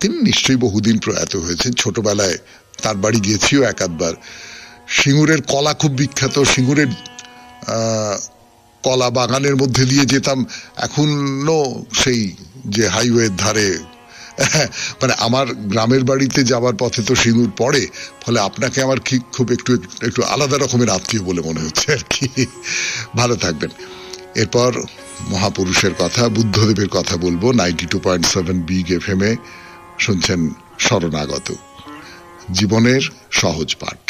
তিনি নিশ্চয়ই বহুদিন প্রয়াত হয়েছেন। ছোটবেলায় তার বাড়ি গিয়েছিও এক আধবার। সিঙ্গুরের কলা খুব বিখ্যাত। সিঙ্গুরের কলা বাগানের মধ্যে দিয়ে যেতাম, এখনো সেই যে হাইওয়ের ধারে, মানে আমার গ্রামের বাড়িতে যাবার পথে তো সিঙ্গুর পড়ে, ফলে আপনাকে আমার খুব একটু আলাদা রকমের আত্মীয় বলে মনে হচ্ছে আর কি। ভালো থাকবেন। এরপর মহাপুরুষের কথা, বুদ্ধদেবের কথা বলবো। 92.7 বিগ FM এ শুনছেন শরণাগত, জীবনের সহজ পাঠ।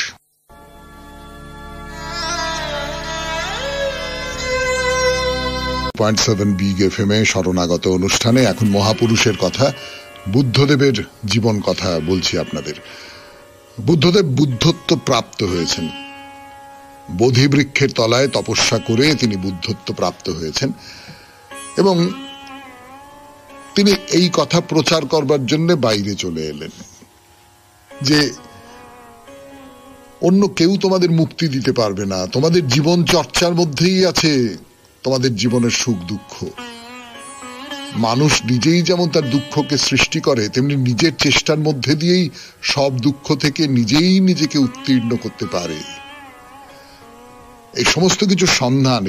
বিগ FM এ শরণাগত অনুষ্ঠানে এখন মহাপুরুষের কথা, বুদ্ধদেবের জীবন কথা বলছি আপনাদের। বুদ্ধদেব বুদ্ধত্ব প্রাপ্ত হয়েছেন। বোধি বৃক্ষের তলায় তপস্যা করে তিনি বুদ্ধত্ব প্রাপ্ত হয়েছেন এবং তিনি এই কথা প্রচার করবার জন্য বাইরে চলে এলেন যে অন্য কেউ তোমাদের মুক্তি দিতে পারবে না, তোমাদের জীবন চর্চার মধ্যেই আছে তোমাদের জীবনের সুখ দুঃখ। মানুষ নিজেই যেমন তার দুঃখকে সৃষ্টি করে, তেমনি নিজের চেষ্টার মধ্যে দিয়েই সব দুঃখ থেকে নিজেই নিজেকে উত্তীর্ণ করতে পারে। এই সমস্ত কিছু সন্ধান,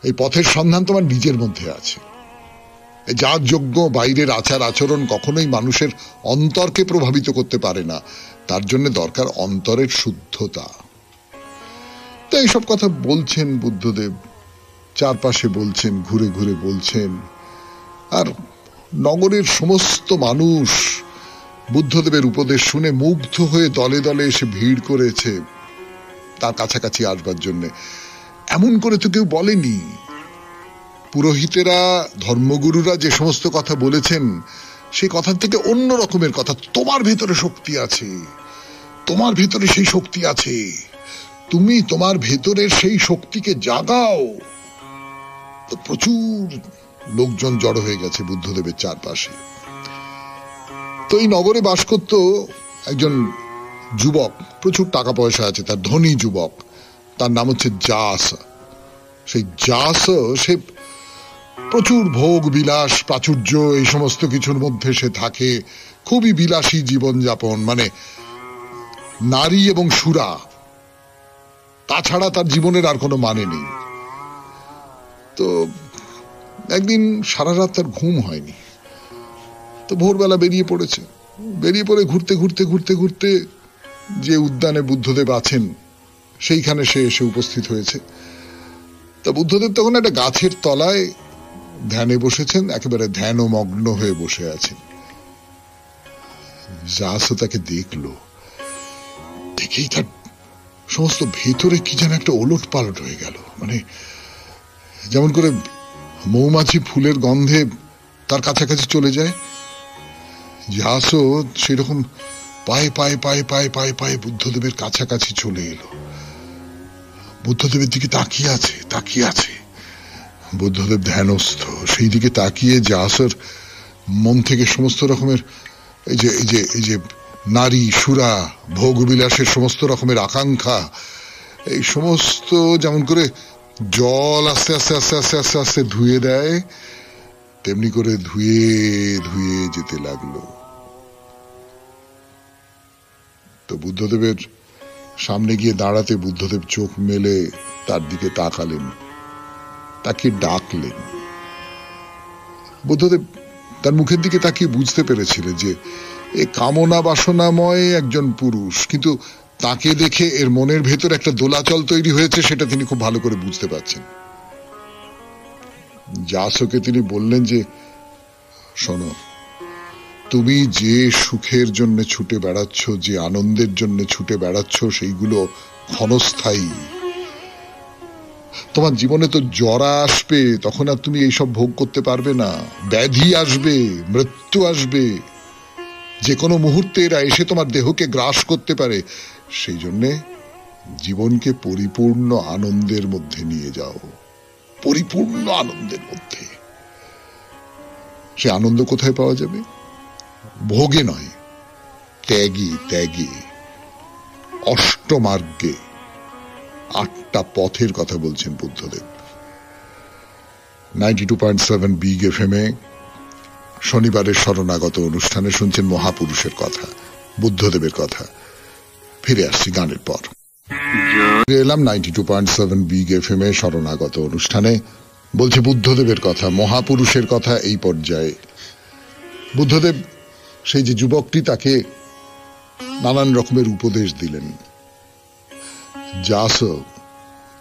এই পথের সন্ধান তোমার নিজের মধ্যে আছে। যার যোগ্য বাইরের আচার আচরণ কখনোই মানুষের অন্তরকে প্রভাবিত করতে পারে না। তার জন্য দরকার অন্তরের শুদ্ধতা। তো এইসব কথা বলছেন বুদ্ধদেব, চারপাশে বলছেন, ঘুরে ঘুরে বলছেন। আর নগরের সমস্ত মানুষ বুদ্ধদেবের উপদেশ শুনে মুগ্ধ হয়ে দলে দলে এসে ভিড় করেছে তার কাছাকাছি আসবার জন্য। এমন করে তো কেউ বলেনি। পুরোহিতেরা, ধর্মগুরুরা যে সমস্ত কথা বলেছেন সেই কথার থেকে অন্য রকমের কথা। তোমার ভেতরে শক্তি আছে, তোমার ভেতরে সেই শক্তি আছে, তুমি তোমার ভেতরের সেই শক্তিকে জাগাও। তো প্রচুর লোকজন জড়ো হয়ে গেছে বুদ্ধদেবের চারপাশে। তো এই নগরে বাস করত একজন যুবক, প্রচুর টাকা পয়সা আছে, তার ধনী যুবক। তার নাম হচ্ছে জাস। সেই জাস, সে প্রচুর ভোগ বিলাস প্রাচুর্য এই সমস্ত কিছুর মধ্যে সে থাকে। খুবই বিলাসী জীবনযাপন, মানে নারী এবং সুরা, তাছাড়া তার জীবনের আর কোনো মানে নেই। তো একদিন সারা রাত তার ঘুম হয়নি। তো ভোরবেলা বেরিয়ে পড়েছে। বেরিয়ে পড়ে ঘুরতে ঘুরতে ঘুরতে ঘুরতে যে উদ্যানে বুদ্ধদেব আছেন সেইখানে সে এসে উপস্থিত হয়েছে। তা বুদ্ধদেব তখন একটা গাছের তলায় ধ্যানে বসেছেন, একেবারে ধ্যানমগ্ন হয়ে বসে আছেন। জাসও তাকে দেখলো। দেখেই তার সমস্ত ভেতরে কি যেন একটা ওলট পালট হয়ে গেল। মানে যেমন করে মৌমাছি ফুলের গন্ধে তার কাছাকাছি চলে যায়, জাসও সেরকম পায়ে পায়ে পায়ে পায়ে পায়ে পায়ে বুদ্ধদেবের কাছাকাছি চলে এলো। বুদ্ধদেবের দিকে তাকিয়ে আছে। বুদ্ধদেব ধ্যানস্থ, সেই দিকে তাকিয়ে যাসর মন থেকে সমস্ত রকমের এই যে নারী সুরা ভোগবিলাসের সমস্ত রকমের আকাঙ্ক্ষা, এই সমস্ত যেমন করে জল আস্তে আস্তে আস্তে আস্তে আস্তে আস্তে ধুয়ে দেয়, তেমনি করে ধুয়ে ধুয়ে যেতে লাগলো। তো বুদ্ধদেবের সামনে গিয়ে দাঁড়াতে বুদ্ধদেব চোখ মেলে তার দিকে তাকালেন, তাকে ডাকলেন। বুদ্ধদেব তার মুখের দিকে তাকিয়ে বুঝতে পেরেছিলেন যে এ কামনা বাসনাময় একজন পুরুষ, কিন্তু তাকে দেখে এর মনের ভেতর একটা দোলাচল তৈরি হয়েছে, সেটা তিনি খুব ভালো করে বুঝতে পারছেন। যাসকে তিনি বললেন যে, শোনো, তুমি যে সুখের জন্য ছুটে বেড়াচ্ছ, যে আনন্দের জন্য ছুটে বেড়াচ্ছ, সেইগুলো ক্ষণস্থায়ী। তোমার জীবনে তো জরা আসবে, তখন আর তুমি এইসব ভোগ করতে পারবে না। ব্যাধি আসবে, মৃত্যু আসবে, যে কোনো মুহূর্তে এরা এসে তোমার দেহকে গ্রাস করতে পারে। সেই জন্যে জীবনকে পরিপূর্ণ আনন্দের মধ্যে নিয়ে যাও, পরিপূর্ণ আনন্দের মধ্যে। সে আনন্দ কোথায় পাওয়া যাবে? ভোগে নয়, ত্যাগে, ত্যাগে, অষ্টমার্গে, 8টা পথের কথা বলছেন বুদ্ধদেব। 92.7 বিগ এফএম এ শনিবারের শরণাগত অনুষ্ঠানে শুনছেন মহাপুরুষের কথা, বুদ্ধদেবের কথা। ফিরে আসছি গানের পর। এলাম 92.7 বিগ এফএম এ শরণাগত অনুষ্ঠানে, বলছে বুদ্ধদেবের কথা, মহাপুরুষের কথা। এই পর্যায়ে বুদ্ধদেব সেই যে যুবকটি, তাকে নানান রকমের উপদেশ দিলেন। যাস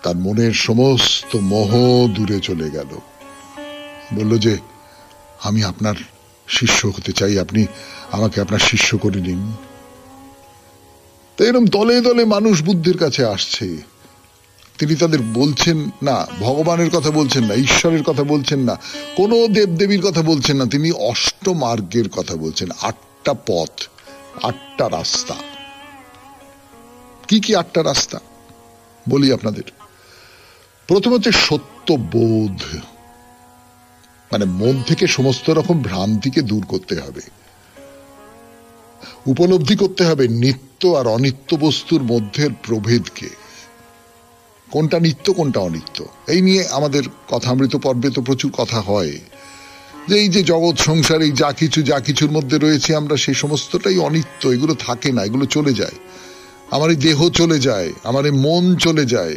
তার মনের সমস্ত মোহ দূরে চলে গেল, বলল যে আমি আপনার শিষ্য হতে চাই, আপনি আমাকে আপনার শিষ্য করে নিন। তো এরকম দলে দলে মানুষ বুদ্ধের কাছে আসছে। তিনি তাদের বলছেন না ভগবানের কথা বলছেন না, ঈশ্বরের কথা বলছেন না, কোনো দেবদেবীর কথা বলছেন না, তিনি অষ্টমার্গের কথা বলছেন। 8টা পথ, 8টা রাস্তা। কি কি 8টা রাস্তা বলি আপনাদের। প্রথম হচ্ছে সত্যবোধ, মানে মন থেকে সমস্ত রকম ভ্রান্তিকে দূর করতে হবে। উপলব্ধি করতে হবে নিত্য আর অনিত্য বস্তুর মধ্যে প্রভেদকে, কোনটা নিত্য কোনটা অনিত্য। এই নিয়ে আমাদের কথামৃত পর্বে তো প্রচুর কথা হয়, যে এই যে জগৎ সংসার, এই যা কিছুর মধ্যে রয়েছে আমরা, সেই সমস্তটাই অনিত্য, এগুলো থাকে না, এগুলো চলে যায়। আমার এই দেহ চলে যায়, আমার এই মন চলে যায়।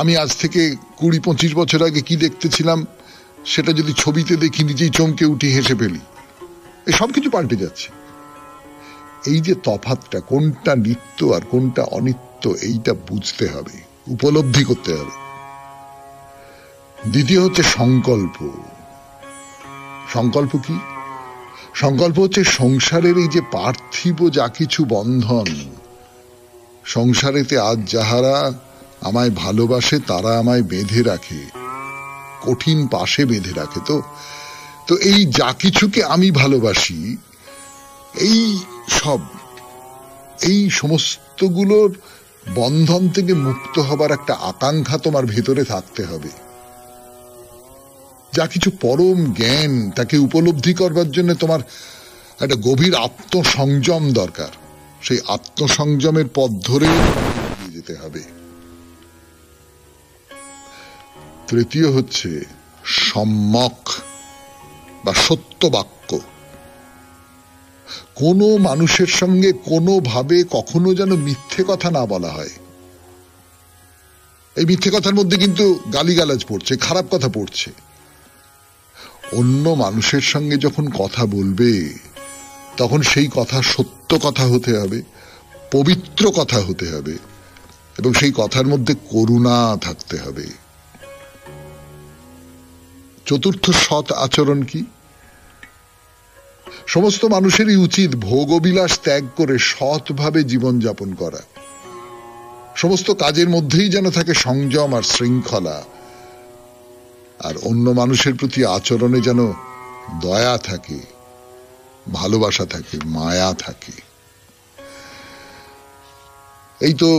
আমি আজ থেকে 20-25 বছর আগে কি দেখতেছিলাম, সেটা যদি ছবিতে দেখি নিজেই চমকে উঠি, হেসে ফেলি। এই সবকিছু পাল্টে যাচ্ছে। এই যে তফাৎটা, কোনটা নিত্য আর কোনটা অনিত্য, এইটা বুঝতে হবে, উপলব্ধি করতে হবে। দ্বিতীয় হচ্ছে সংকল্প। সংকল্প কি? সংকল্প হচ্ছে সংসারের এই যে পার্থিব যা কিছু বন্ধন, সংসারেতে আজ যাহারা আমায় ভালোবাসে তারা আমায় বেঁধে রাখে, কঠিন পাশে বেঁধে রাখে। তো এই যা কিছুকে আমি ভালোবাসি, এই সব, এই সমস্তগুলোর বন্ধন থেকে মুক্ত হবার একটা আকাঙ্ক্ষা তোমার ভেতরে থাকতে হবে। যা কিছু পরম জ্ঞান, তাকে উপলব্ধি করবার জন্য তোমার একটা গভীর আত্মসংযম দরকার। সেই আত্মসংযমের পথ ধরে যেতে হবে। তৃতীয় হচ্ছে সম্যক বা সত্য বাক্য। কোনো মানুষের সঙ্গে কোনোভাবে কখনো যেন মিথ্যে কথা না বলা হয়। এই মিথ্যে কথার মধ্যে কিন্তু গালিগালাজ পড়ছে, খারাপ কথা পড়ছে। অন্য মানুষের সঙ্গে যখন কথা বলবে, তখন সেই কথা সত্য কথা হতে হবে, পবিত্র কথা হতে হবে, এবং সেই কথার মধ্যে করুণা থাকতে হবে। চতুর্থ সৎ আচরণ কি? সমস্ত মানুষেরই উচিত ভোগবিলাস ত্যাগ করে সৎভাবে জীবনযাপন করা। সমস্ত কাজের মধ্যেই যেন থাকে সংযম আর শৃঙ্খলা, আর অন্য মানুষের প্রতি আচরণে যেন দয়া থাকে, ভালোবাসা থাকে, মায়া থাকে। এই তো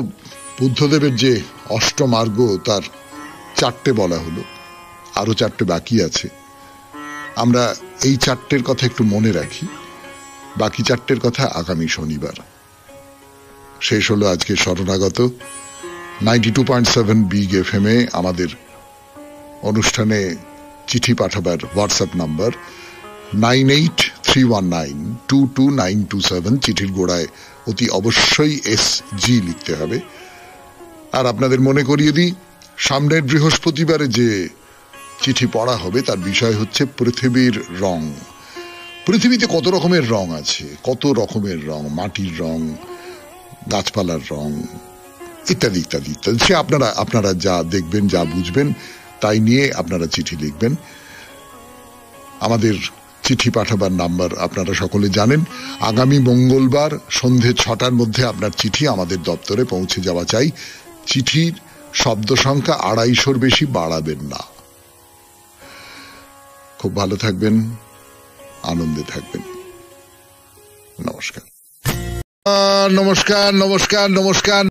বুদ্ধদেবের যে অষ্টমার্গ, তার 4টে বলা হলো। আরো 4টে বাকি আছে। আমরা এই 4টের কথা একটু মনে রাখি, বাকি 4টের কথা আগামী শনিবার। শেষ হলো আজকে শরণাগত 92.7 বিগ এফএম এ আমাদের অনুষ্ঠানে চিঠি পাঠাবার হোয়াটসঅ্যাপ নাম্বার 9831922927। চিঠির গোড়ায় অতি অবশ্যই SG লিখতে হবে। আর আপনাদের মনে করিয়ে দিই, সামনের বৃহস্পতিবারে যে চিঠি পড়া হবে তার বিষয় হচ্ছে পৃথিবীর রং। পৃথিবীতে কত রকমের রং আছে, কত রকমের রং, মাটির রং, গাছপালার রং, ইত্যাদি ইত্যাদি ইত্যাদি। সে আপনারা যা দেখবেন, যা বুঝবেন তাই নিয়ে আপনারা চিঠি লিখবেন। আমাদের চিঠি পাঠাবার নাম্বার আপনারা সকলে জানেন। আগামী মঙ্গলবার সন্ধে 6টার মধ্যে আপনার চিঠি আমাদের দপ্তরে পৌঁছে যাওয়া চাই। চিঠির শব্দ সংখ্যা 250-র বেশি বাড়াবেন না। খুব ভালো থাকবেন, আনন্দে থাকবেন। নমস্কার নমস্কার নমস্কার নমস্কার।